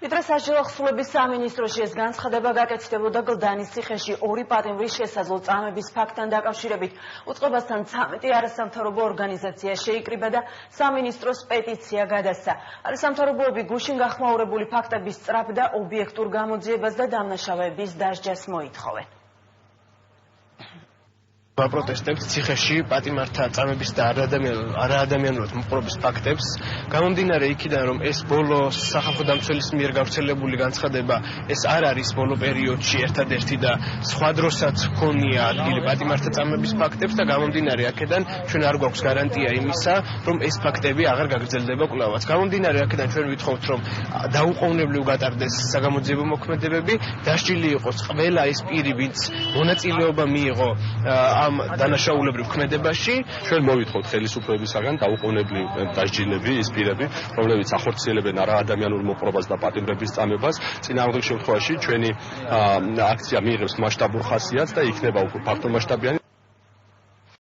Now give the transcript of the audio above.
ვიდრე სასჯელო ხსულების სამინისტროში ეს განცხადება გაკეთდებოდა გლდანის ციხეში ორი პატიმრის შესაძლო წამების ფაქტთან დაკავშირებით. უწყებასთან 13 არასამთავრობო ორგანიზაცია შეიკრიბა და სამინისტროს პეტიცია გადასცა. არასამთავრობოები გუშინ გახმაურებული ფაქტების სწრაფ და ობიექტურ გამოძიებას და დამნაშავეების დასჯას მოითხოვენ. Protestებს ციხეში პატიმართა წამების და არაადამიანურად მოპყრობის ფაქტებს გამომდინარე იქიდან რომ ეს ბოლო სახალხო დამცველის მიერ გავრცელებული განცხადება ეს არ არის ბოლო პერიოდში ერთადერთი და სხვა დროსაც ჰქონია ადგილი პატიმართა წამების ფაქტებს და გამომდინარე აქედან ჩვენ არ გვაქვს გარანტია იმისა რომ ეს ფაქტები აღარ გაგრძელდება კვლავაც გამომდინარე აქედან ჩვენ ვითხოვთ რომ დაუყოვნებლივ გატარდეს საგამოძიებო მოქმედებები დასჯილი იყოს ყველა ეს პირი ვინც მონაწილეობა მიიღო ამ დანაშაულებრივ ქმედებაში ჩვენ მოვითხოვთ ხელისუფლებისაგან დაუყოვნებლივ დასჯილები ის პირები რომლებიც ახორციელებენ არაადამიანურ მოპყრობას და პატიმრების წამებას წინააღმდეგ შემთხვევაში ჩვენი აქცია მიიღებს მასშტაბურ ხასიათს და იქნება უფრო ფართომასშტაბიანი